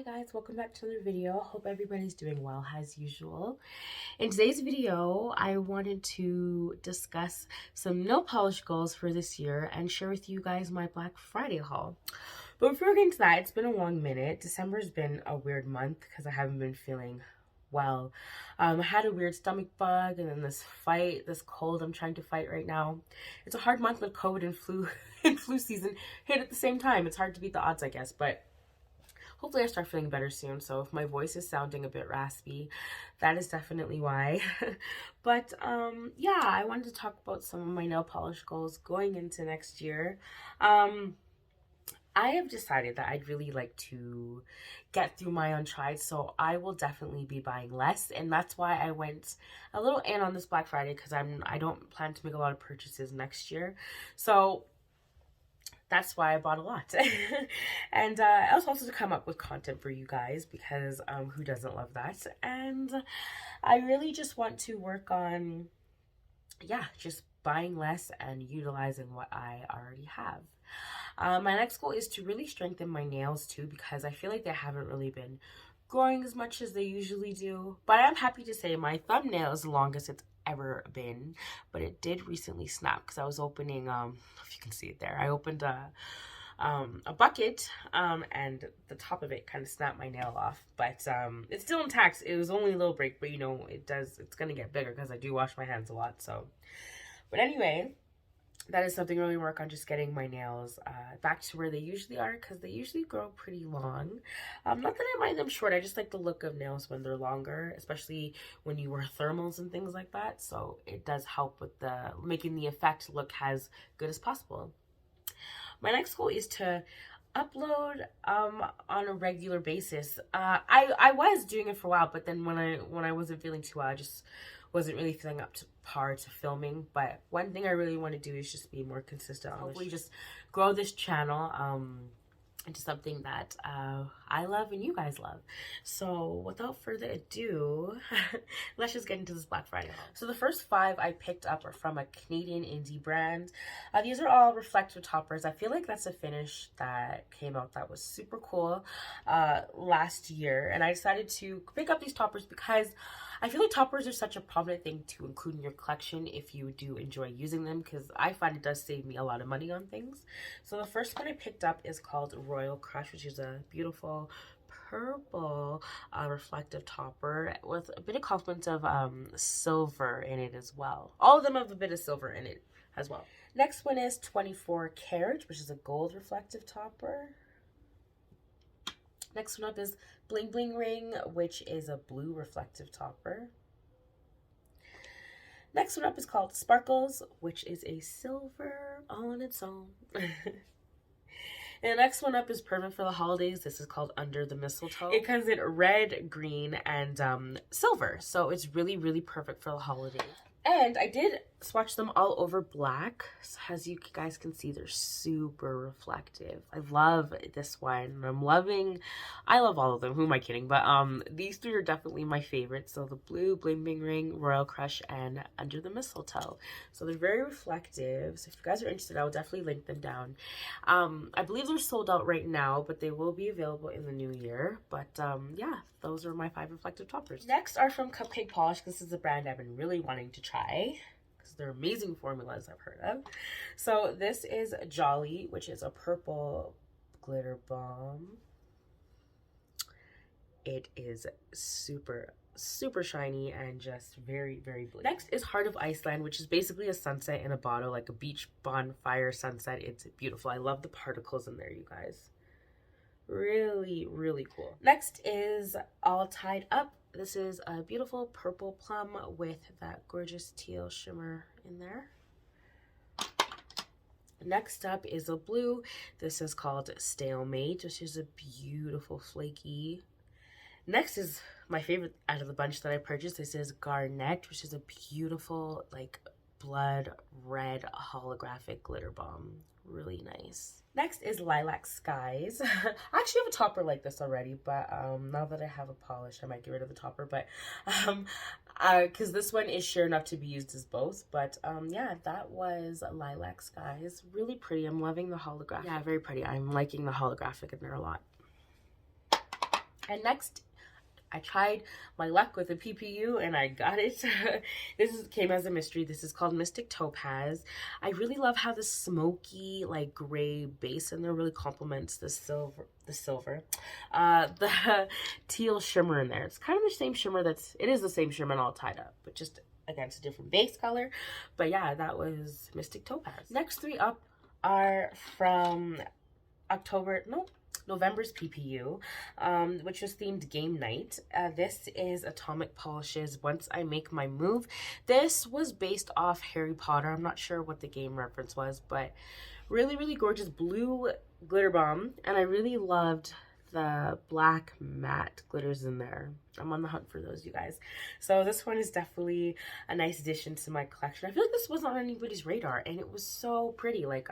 guys, welcome back to another video. Hope everybody's doing well as usual. In today's video, I wanted to discuss some nail polish goals for this year and share with you guys my Black Friday haul. But before we get into that, it's been a long minute. December's been a weird month because I haven't been feeling well. I had a weird stomach bug, and then this cold I'm trying to fight right now. It's a hard month with COVID and flu season hit at the same time. It's hard to beat the odds, I guess, but hopefully I start feeling better soon. So if my voice is sounding a bit raspy, that is definitely why. But yeah, I wanted to talk about some of my nail polish goals going into next year. I have decided that I'd really like to get through my untried, so I will definitely be buying less, and that's why I went a little in on this Black Friday, because I don't plan to make a lot of purchases next year. So that's why I bought a lot. And I was also to come up with content for you guys, because who doesn't love that? And I really just want to work on, yeah, just buying less and utilizing what I already have. My next goal is to really strengthen my nails too, because I feel like they haven't really been growing as much as they usually do. But I'm happy to say my thumbnail is the longest it's ever been, but it did recently snap because I was opening, if you can see it there, I opened a bucket, and the top of it kind of snapped my nail off, but it's still intact. It was only a little break, but you know, it's gonna get bigger because I do wash my hands a lot. So, but anyway, that is something I really work on, just getting my nails back to where they usually are, because they usually grow pretty long. Not that I mind them short, I just like the look of nails when they're longer, especially when you wear thermals and things like that. So it does help with making the effect look as good as possible. My next goal is to upload on a regular basis. I was doing it for a while, but then when I wasn't feeling too well, I just wasn't really feeling up to par to filming. But one thing I really want to do is just be more consistent. Hopefully just grow this channel into something that I love and you guys love. So without further ado, let's just get into this Black Friday haul. So the first 5 I picked up are from a Canadian indie brand. These are all reflective toppers. I feel like that's a finish that came out that was super cool last year, and I decided to pick up these toppers because I feel like toppers are such a prominent thing to include in your collection if you do enjoy using them, because I find it does save me a lot of money on things. So the first one I picked up is called Royal Crush, which is a beautiful purple reflective topper with a bit of complement of silver in it as well. All of them have a bit of silver in it as well. Next one is 24 Carat, which is a gold reflective topper. Next one up is Bling Bling Ring, which is a blue reflective topper. Next one up is called Sparkles, which is a silver on its own. And the next one up is perfect for the holidays. This is called Under the Mistletoe. It comes in red, green, and silver. So it's really, really perfect for the holidays. And I did swatch them all over black. So as you guys can see, they're super reflective. I love this one. I love all of them. Who am I kidding? But these 3 are definitely my favorites. So the blue, Bling Bling Ring, Royal Crush, and Under the Mistletoe. So they're very reflective. So if you guys are interested, I will definitely link them down. I believe they're sold out right now, but they will be available in the new year. But yeah, those are my 5 reflective toppers. Next are from Cupcake Polish. This is a brand I've been really wanting to try, they're amazing formulas I've heard of. So this is Jolly, which is a purple glitter bomb. It is super shiny and just very, very blue. Next is Heart of Iceland, which is basically a sunset in a bottle, like a beach bonfire sunset. It's beautiful. I love the particles in there, you guys. Really, really cool. Next is All Tied Up. This is a beautiful purple plum with that gorgeous teal shimmer in there. Next up is a blue. This is called Stalemate, which is a beautiful flaky. Next is my favorite out of the bunch that I purchased. This is Garnet, which is a beautiful, like, blood red holographic glitter bomb. Really nice. Next is Lilac Skies. I actually have a topper like this already, but now that I have a polish, I might get rid of the topper, but because this one is sure enough to be used as both. But yeah, that was Lilac Skies. Really pretty. I'm loving the holographic. Yeah, very pretty. I'm liking the holographic in there a lot. And next, I tried my luck with a PPU and I got it. Came as a mystery. This is called Mystic Topaz. I really love how the smoky, like gray base in there really complements the silver. The teal shimmer in there. It's kind of the same shimmer it is the same shimmer and all tied up, but just against a different base color. But yeah, that was Mystic Topaz. Next three up are from November's PPU, which was themed game night. This is Atomic Polish's Once I Make My Move. This was based off Harry Potter. I'm not sure what the game reference was, but really, really gorgeous blue glitter bomb. And I really loved the black matte glitters in there. I'm on the hunt for those, you guys. So this one is definitely a nice addition to my collection. I feel like this wasn't on anybody's radar, and it was so pretty. Like,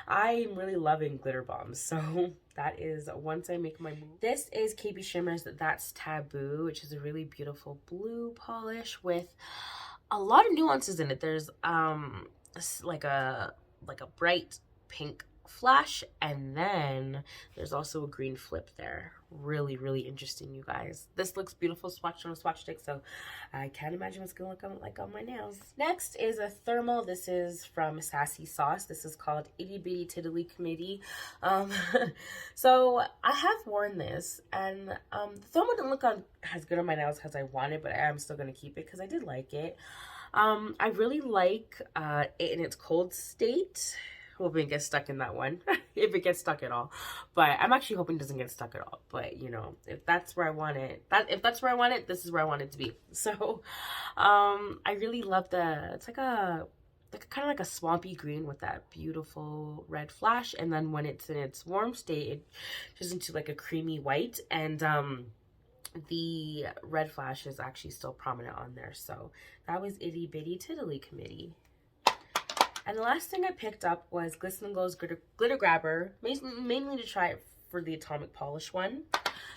I'm really loving glitter bombs. So that is Once I Make My Move. This is KB Shimmer's That's Taboo, which is a really beautiful blue polish with a lot of nuances in it. There's like a bright pink flash, and then there's also a green flip there. Really, really interesting, you guys. This looks beautiful swatched on a swatch stick, so I can't imagine what's gonna look like on my nails. Next is a thermal. This is from Sassy Sauce. This is called Itty Bitty Tiddly Committee. So I have worn this, and the thermal didn't look as good on my nails as I wanted, but I am still gonna keep it because I did like it. I really like it in its cold state. Hoping it gets stuck in that one, if it gets stuck at all. But I'm actually hoping it doesn't get stuck at all. But you know, if that's where I want it, this is where I want it to be. So, I really love it's like kind of like a swampy green with that beautiful red flash. And then when it's in its warm state, it turns into like a creamy white. And the red flash is actually still prominent on there. So that was Itty Bitty Tiddly Committee. And the last thing I picked up was Glisten & Glow's Glitter Grabber, mainly to try it for the Atomic Polish one.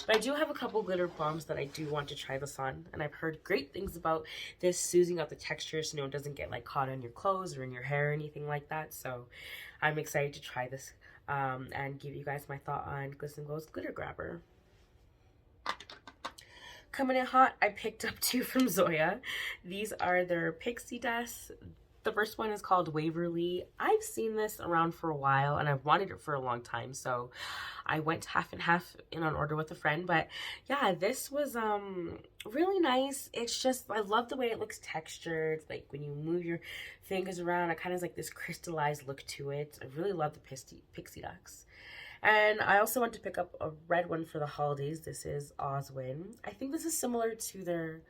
But I do have a couple glitter bombs that I do want to try this on. And I've heard great things about this smoothing out the texture so it doesn't get like caught on your clothes or in your hair or anything like that. So I'm excited to try this and give you guys my thought on Glisten & Glow's Glitter Grabber. Coming in hot, I picked up two from Zoya. These are their pixie dust. The first one is called Waverly. I've seen this around for a while and I've wanted it for a long time, so I went half and half in on order with a friend. But yeah, this was really nice. It's just, I love the way it looks textured. Like when you move your fingers around, it kind of has like this crystallized look to it. I really love the pixie ducks. And I also want to pick up a red one for the holidays. This is Oswin. I think this is similar to their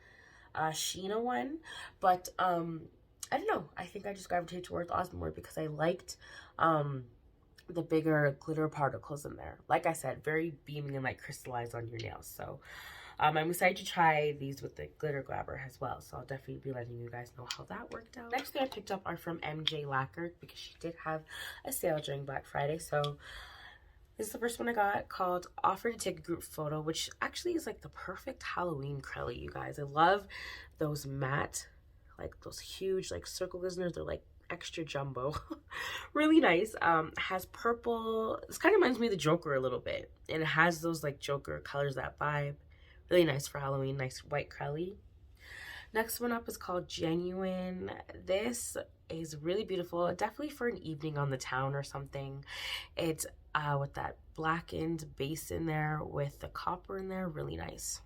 Sheena one, but I don't know. I think I just gravitated towards Oswin more because I liked the bigger glitter particles in there. Like I said, very beaming and like crystallized on your nails. So I'm excited to try these with the glitter grabber as well. So I'll definitely be letting you guys know how that worked out. Next thing I picked up are from MJ Lacquer because she did have a sale during Black Friday. So this is the first one I got, called Offer to Take a Group Photo, which actually is like the perfect Halloween crelly, you guys. I love those matte, like those huge like circle glisteners. They're like extra jumbo. Really nice. Has purple. This kind of reminds me of the Joker a little bit. And it has those like Joker colors, that vibe. Really nice for Halloween. Nice white crelly. Next one up is called Genuine. This is really beautiful. Definitely for an evening on the town or something. It's with that blackened base in there with the copper in there. Really nice.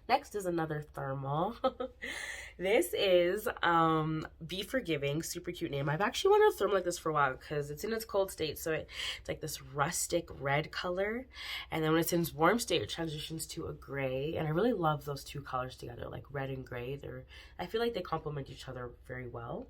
Next is another thermal. This is Be Forgiving. Super cute name. I've actually wanted a thermal like this for a while because it's in its cold state. So it's like this rustic red color. And then when it's in its warm state, it transitions to a gray. And I really love those two colors together, like red and gray. I feel like they complement each other very well.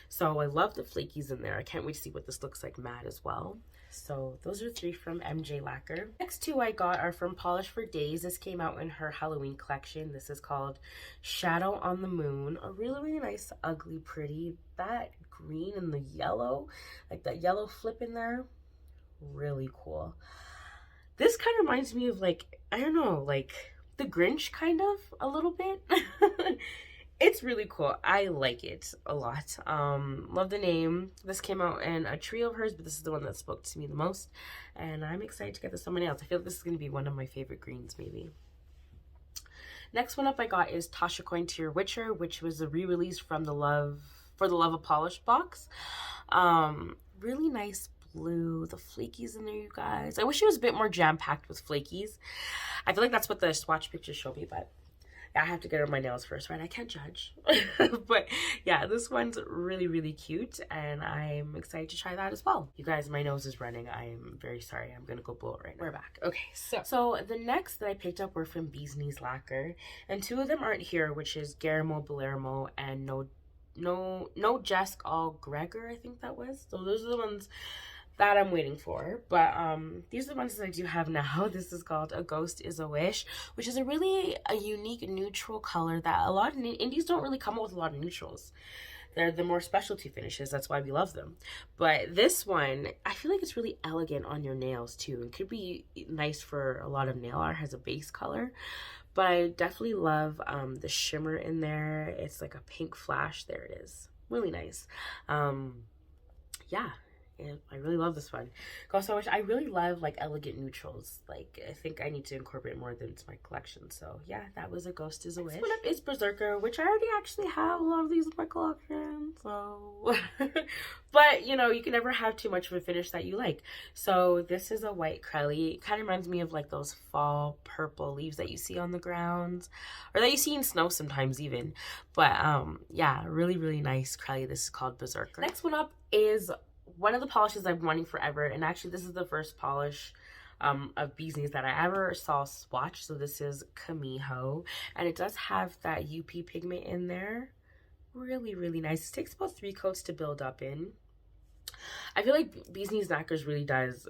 So I love the flakies in there. I can't wait to see what this looks like matte as well. So those are three from MJ Lacquer. Next two I got are from Polish for Days. This came out in her Halloween collection. This is called Shadow on the Moon. A really, really nice, ugly, pretty. That green and the yellow, like that yellow flip in there, really cool. This kind of reminds me of like, I don't know, like the Grinch kind of a little bit. It's really cool. I like it a lot. Love the name. This came out in a trio of hers, but this is the one that spoke to me the most. And I'm excited to get this on my nails. I feel like this is going to be one of my favorite greens, maybe. Next one up I got is Tasha Coin to Your Witcher, which was a re-release from the Love of Polish box. Really nice blue. The flakies in there, you guys. I wish it was a bit more jam-packed with flakies. I feel like that's what the swatch pictures show me, but I have to get on my nails first, right? I can't judge. But yeah, this one's really, really cute, and I'm excited to try that as well. You guys, my nose is running. I'm very sorry. I'm gonna go blow it right now. We're back. Okay, so the next that I picked up were from Knees Lacquer, and two of them aren't here, which is Guillermo Palermo and No Jesk All Gregor, I think that was. So those are the ones that I'm waiting for, but these are the ones that I do have now. This is called A Ghost Is a Wish, which is a unique neutral color that a lot of indies don't really come up with a lot of neutrals. They're the more specialty finishes, that's why we love them. But this one, I feel like it's really elegant on your nails too. It could be nice for a lot of nail art, has a base color. But I definitely love the shimmer in there. It's like a pink flash. There it is. Really nice. Yeah. And I really love this one. Also, I really love like elegant neutrals. Like, I think I need to incorporate more of them into my collection. So yeah, that was A Ghost Is a Wish. Next one up is Berserker, which I already actually have a lot of these in my collection. So, but you know, you can never have too much of a finish that you like. So this is a white crelly. It kind of reminds me of like those fall purple leaves that you see on the ground, or that you see in snow sometimes even. But yeah, really, really nice crelly. This is called Berserker. Next one up is one of the polishes I've been wanting forever, and actually this is the first polish of Bee's Knees that I ever saw swatch. So this is Camijo, and it does have that UP pigment in there. Really, really nice. It takes about 3 coats to build up in. I feel like Bee's Knees Knackers really does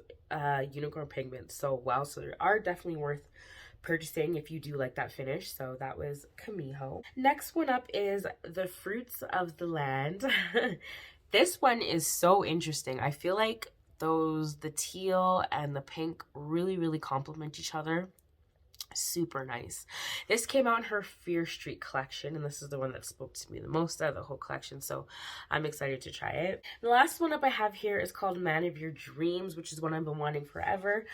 unicorn pigment so well, so they are definitely worth purchasing if you do like that finish. So that was Camijo. Next one up is The Fruits of the Land. This one is so interesting. I feel like the teal and the pink really, really complement each other. Super nice. This came out in her Fear Street collection, and this is the one that spoke to me the most out of the whole collection, so I'm excited to try it. The last one up I have here is called Man of Your Dreams, which is one I've been wanting forever.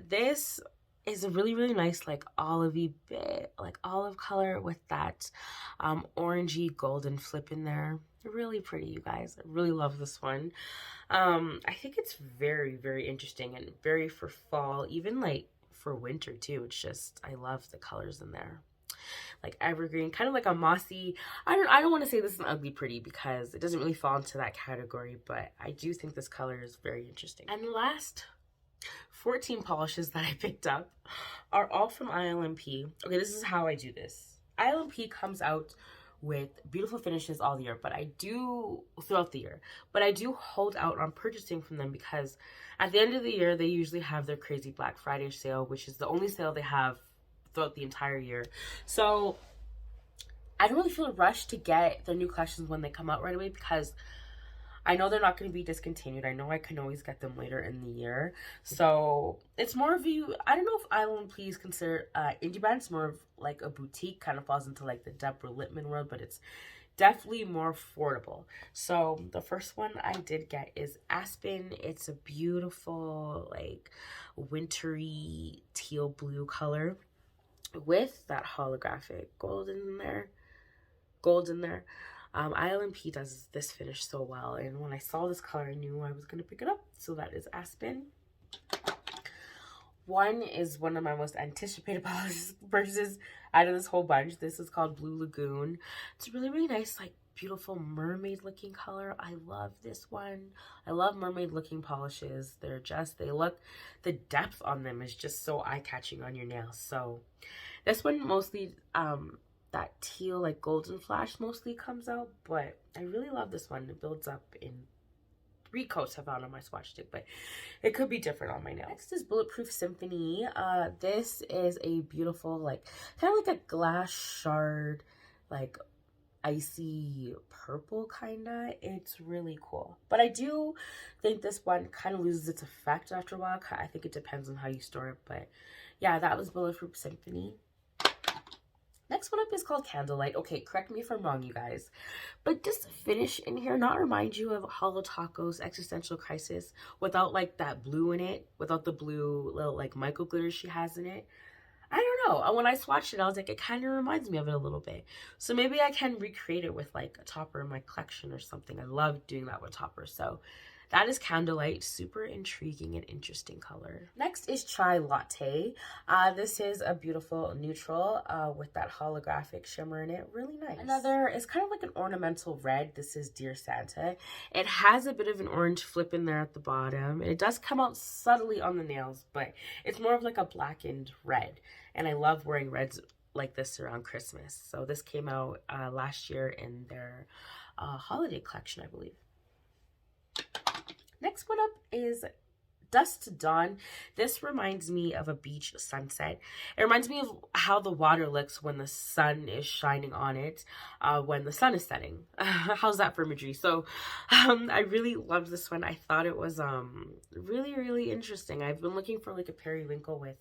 This is a really, really nice like olivey bit, like olive color with that orangey golden flip in there. Really pretty, you guys. I really love this one. I think it's very, very interesting and very for fall, even like for winter too. It's just, I love the colors in there. Like evergreen, kind of like a mossy. I don't want to say this is an ugly pretty because it doesn't really fall into that category, but I do think this color is very interesting. And the last 14 polishes that I picked up are all from ILNP. Okay, this is how I do this. ILNP comes out with beautiful finishes all year, but I do throughout the year, but I do hold out on purchasing from them because at the end of the year they usually have their crazy Black Friday sale, which is the only sale they have throughout the entire year. So I don't really feel a rush to get their new collections when they come out right away because I know they're not going to be discontinued. I know I can always get them later in the year. So it's more of you. I don't know if ILNP is considered indie brand. It's more of like a boutique, kind of falls into like the Deborah Littman world, but it's definitely more affordable. So the first one I did get is Aspen. It's a beautiful like wintry teal blue color with that holographic gold in there. ILNP does this finish so well, and when I saw this color I knew I was going to pick it up. So that is Aspen. One is one of my most anticipated purchases out of this whole bunch. This is called Blue Lagoon. It's a really, really nice, like beautiful mermaid looking color. I love this one. I love mermaid looking polishes. The depth on them is just so eye-catching on your nails. So this one mostly that teal like golden flash mostly comes out, but I really love this one. It builds up in 3 coats I found on my swatch stick, but it could be different on my nails. Next is Bulletproof Symphony. This is a beautiful like kind of like a glass shard, like icy purple kinda. It's really cool, but I do think this one kind of loses its effect after a while. I think it depends on how you store it, but yeah, that was Bulletproof Symphony. Next one up is called Candlelight. Okay, correct me if I'm wrong, you guys. But does the finish in here not remind you of Holo Taco's Existential Crisis without like that blue in it? Without the blue little like micro glitter she has in it? I don't know. When I swatched it, I was like, it kind of reminds me of it a little bit. So maybe I can recreate it with like a topper in my collection or something. I love doing that with toppers. So that is Candlelight. Super intriguing and interesting color. Next is Chai Latte. This is a beautiful neutral with that holographic shimmer in it. Really nice. Another is kind of like an ornamental red. This is Dear Santa. It has a bit of an orange flip in there at the bottom. And it does come out subtly on the nails, but it's more of like a blackened red. And I love wearing reds like this around Christmas. So this came out last year in their holiday collection, I believe. Next one up is Dusk to Dawn. This reminds me of a beach sunset. It reminds me of how the water looks when the sun is shining on it, when the sun is setting. How's that for imagery? So I really loved this one. I thought it was really, really interesting. I've been looking for like a periwinkle with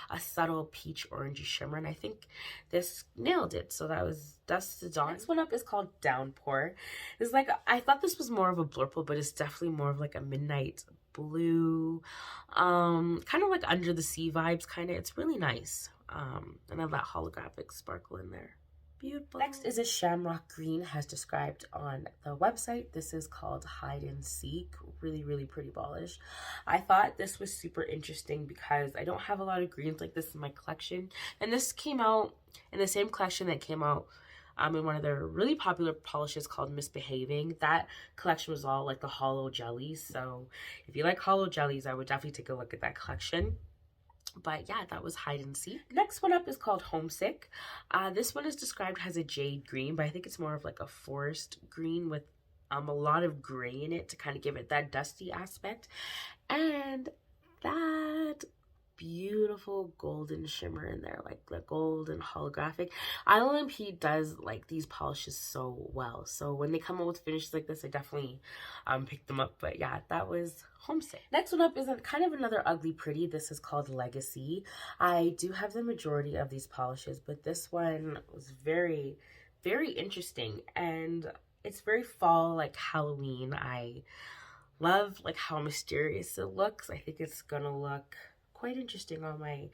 a subtle peach orangey shimmer, and I think this nailed it. So that was Dusk to Dawn. Next one up is called Downpour. It's like, I thought this was more of a blurple, but it's definitely more of like a midnight blue, kind of like under the sea vibes, kind of. It's really nice. And then that holographic sparkle in there. Beautiful. Next is a Shamrock Green, as described on the website. This is called Hide and Seek. Really, really pretty polish. I thought this was super interesting because I don't have a lot of greens like this in my collection. And this came out in the same collection that came out in one of their really popular polishes called Misbehaving. That collection was all like the hollow jellies. So if you like hollow jellies, I would definitely take a look at that collection. But yeah, that was Hide and Seek. Next one up is called Homesick. This one is described as a jade green, but I think it's more of like a forest green with a lot of gray in it to kind of give it that dusty aspect. And that beautiful golden shimmer in there, like the golden holographic. ILNP does like these polishes so well, so when they come out with finishes like this, I definitely pick them up. But yeah, that was Homesick. Next one up is kind of another ugly pretty. This is called Legacy. I do have the majority of these polishes, but this one was very, very interesting, and it's very fall, like Halloween. I love like how mysterious it looks. I think it's gonna look quite interesting on my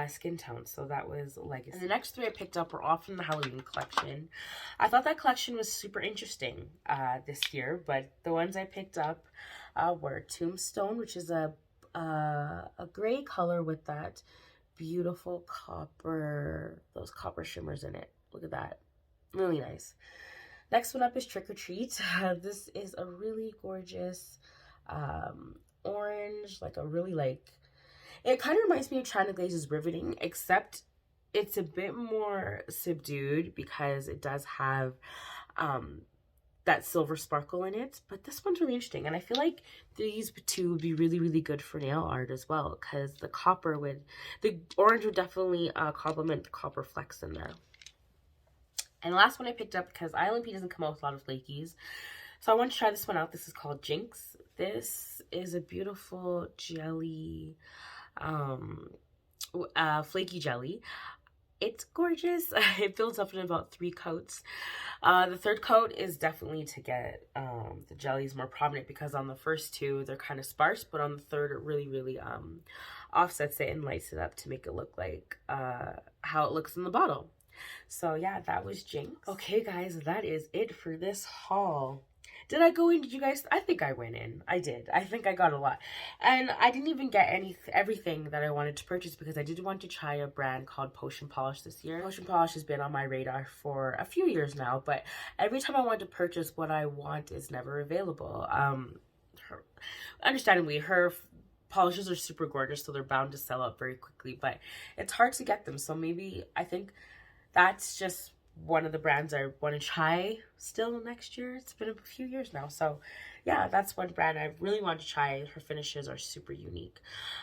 skin tone. So that was Legacy. And the next three I picked up were all from the Halloween collection. I thought that collection was super interesting this year, but the ones I picked up were Tombstone, which is a gray color with that beautiful copper, those copper shimmers in it. Look at that. Really nice. Next one up is Trick or Treat. This is a really gorgeous orange, like a really like, it kind of reminds me of China Glaze's Riveting, except it's a bit more subdued because it does have that silver sparkle in it. But this one's really interesting, and I feel like these two would be really, really good for nail art as well, because the orange would definitely complement the copper flecks in there. And the last one I picked up, because ILNP doesn't come out with a lot of flakies, so I want to try this one out. This is called Jinx. This is a beautiful jelly, flaky jelly. It's gorgeous. It builds up in about 3 coats. The third coat is definitely to get the jellies more prominent, because on the first 2 they're kind of sparse, but on the third it really, really offsets it and lights it up to make it look like how it looks in the bottle. So yeah, that was Jinx. Okay guys, that is it for this haul. Did I go in? Did you guys? I think I went in. I did. I think I got a lot. And I didn't even get everything that I wanted to purchase, because I did want to try a brand called Potion Polish this year. Potion Polish has been on my radar for a few years now, but every time I want to purchase what I want is never available. Understandably, her polishes are super gorgeous, so they're bound to sell out very quickly, but it's hard to get them. So maybe I think that's just one of the brands I want to try still next year. It's been a few years now, so yeah, that's one brand I really want to try. Her finishes are super unique.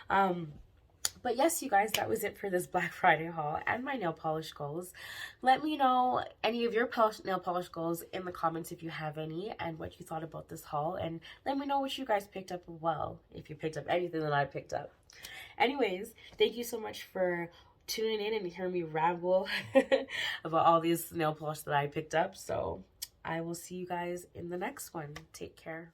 But yes, you guys, that was it for this Black Friday haul and my nail polish goals. Let me know any of your nail polish goals in the comments if you have any, and what you thought about this haul, and let me know what you guys picked up as well, if you picked up anything that I picked up. Anyways, thank you so much for tuning in and hearing me ramble about all these nail polish that I picked up. So I will see you guys in the next one. Take care.